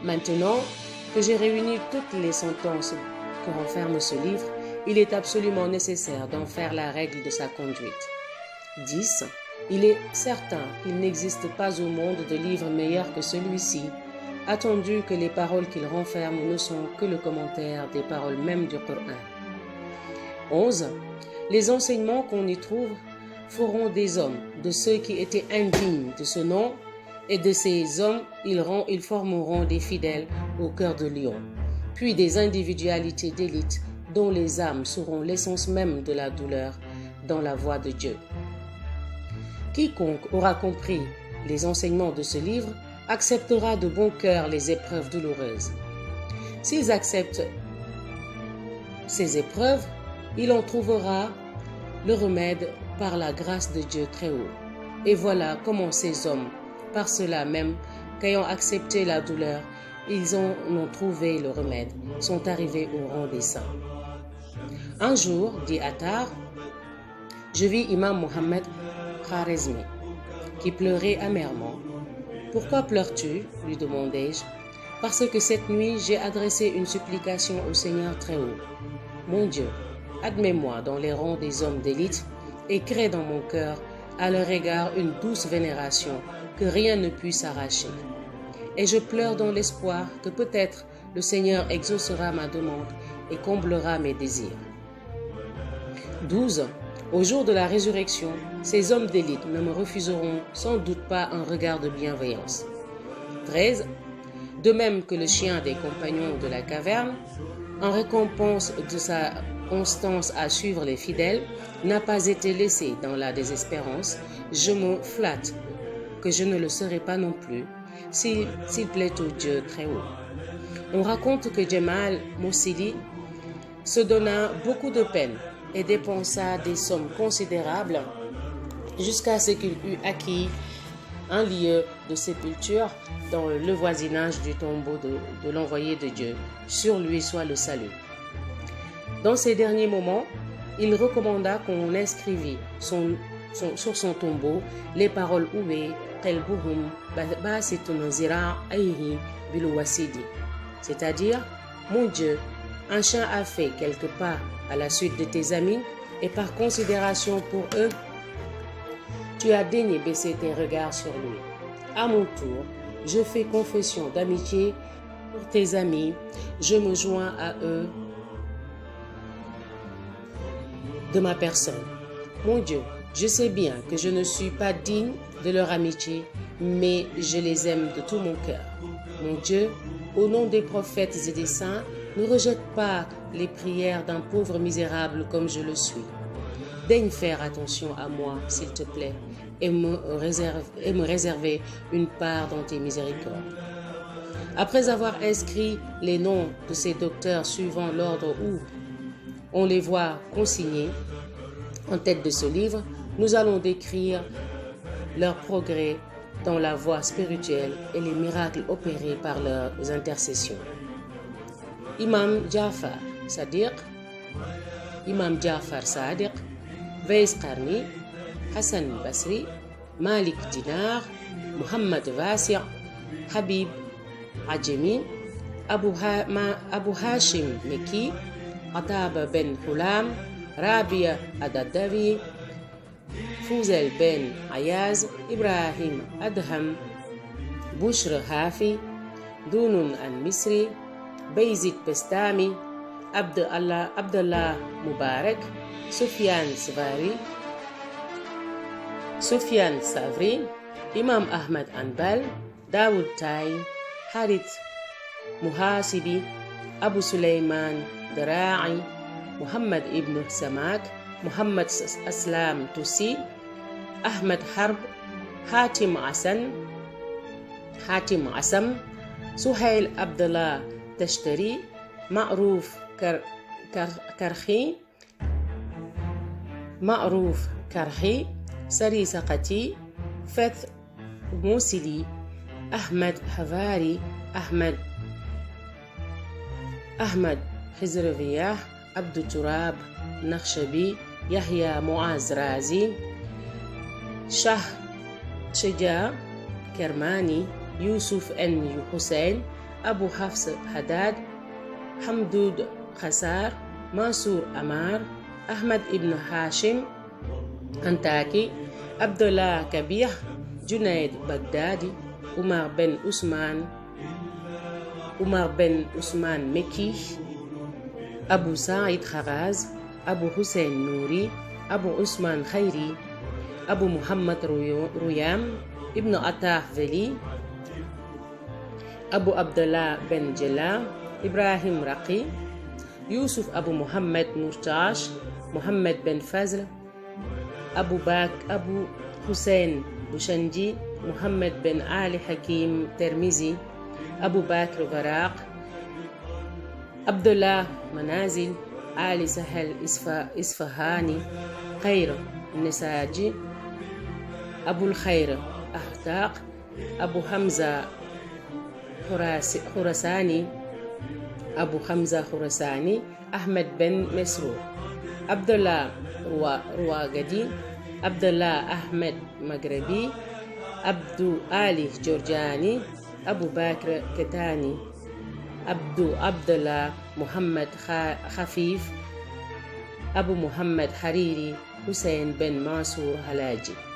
Maintenant que j'ai réuni toutes les sentences que renferme ce livre, il est absolument nécessaire d'en faire la règle de sa conduite. 10. Il est certain qu'il n'existe pas au monde de livre meilleur que celui-ci, attendu que les paroles qu'il renferme ne sont que le commentaire des paroles mêmes du Coran. 11. Les enseignements qu'on y trouve feront des hommes, de ceux qui étaient indignes de ce nom, et de ces hommes, ils formeront des fidèles au cœur de lion, puis des individualités d'élite dont les âmes seront l'essence même de la douleur dans la voie de Dieu. Quiconque aura compris les enseignements de ce livre acceptera de bon cœur les épreuves douloureuses. S'ils acceptent ces épreuves, il en trouvera le remède par la grâce de Dieu très haut. Et voilà comment ces hommes, par cela même qu'ayant accepté la douleur, ils en ont trouvé le remède, sont arrivés au rang des saints. Un jour, dit Attar, je vis Imam Mohammed Kharizmi, qui pleurait amèrement. « Pourquoi pleures-tu » lui demandai-je. « Parce que cette nuit, j'ai adressé une supplication au Seigneur très haut. Mon Dieu, admets-moi dans les rangs des hommes d'élite et crée dans mon cœur à leur égard une douce vénération que rien ne puisse arracher. Et je pleure dans l'espoir que peut-être le Seigneur exaucera ma demande et comblera mes désirs. » 12. Au jour de la résurrection, ces hommes d'élite ne me refuseront sans doute pas un regard de bienveillance. 13. De même que le chien des compagnons de la caverne, en récompense de sa constance à suivre les fidèles, n'a pas été laissé dans la désespérance, je me flatte que je ne le serai pas non plus, s'il plaît au Dieu très haut. On raconte que Jamal Moussili se donna beaucoup de peine et dépensa des sommes considérables jusqu'à ce qu'il eût acquis un lieu de sépulture dans le voisinage du tombeau de l'envoyé de Dieu. Sur lui soit le salut. Dans ces derniers moments, il recommanda qu'on inscrivît sur son tombeau les paroles oué qalbuhum basitun zira'ayhi bil wasidi, c'est-à-dire mon Dieu, un chien a fait quelques pas à la suite de tes amis et par considération pour eux, tu as daigné baisser tes regards sur lui. À mon tour, je fais confession d'amitié pour tes amis, je me joins à eux de ma personne. Mon Dieu, je sais bien que je ne suis pas digne de leur amitié, mais je les aime de tout mon cœur. Mon Dieu, au nom des prophètes et des saints, ne rejette pas les prières d'un pauvre misérable comme je le suis. Daigne faire attention à moi, s'il te plaît, et me réserver une part dans tes miséricordes. Après avoir inscrit les noms de ces docteurs suivant l'ordre où on les voit consignés en tête de ce livre, nous allons décrire leur progrès dans la voie spirituelle et les miracles opérés par leurs intercessions. Imam Ja'far Sadiq, Veys Qarni, Hassan Basri, Malik Dinar, Muhammad Wasi', Habib Ajemi, Abu Hashim Meki, Ataba Ben Hulam, Rabia Adadawi, Fuzel Ben Ayaz, Ibrahim Adham, Bushr Hafi, Dunun Al-Misri, Bayzid Bestami, Abdullah Mubarak, Sufyan Savri, Imam Ahmad Anbal, Daoud Tai, Harith Muhasibi, Abu Sulaiman Dara'i, Muhammad Ibn Samak, Muhammad Aslam Tusi, Ahmad Harb, Hatim Asam, Suhail Abdullah Tashtari, Ma'ruf Karhi, Sari Saqati, Fath Mousili, Ahmad Havari, Ahmad Khizreviyah, Abdou Turab Nakhshabi, Yahya Muaz Razi, Shah Shaja Kermani, Yusuf N. Hussein, أبو حفص حداد، حمدود خسار، منصور أمار، أحمد ابن هاشم أنتاكي، عبد الله كبير، جنيد بغدادي، عمر بن عثمان مكي، أبو سعيد خراز، أبو حسين نوري، أبو عثمان خيري، أبو محمد رويام، ابن عطاء فيلي، أبو عبد الله بن جلا، إبراهيم رقي، يوسف أبو محمد مرتاش، محمد بن فضل، أبو حسين بوشنجي، محمد بن علي حكيم ترمذي، أبو بكر براق، عبد الله منازل، علي سهل إصفهاني، خير النساجي، أبو الخير أحتاق، أبو حمزة خراساني، أحمد بن مسرور، عبد الله رواقدي، عبد الله أحمد مغربي، عبد علي جورجاني، أبو بكر كتاني، عبد الله محمد خفيف، أبو محمد حريري، حسين بن منصور هلاجي.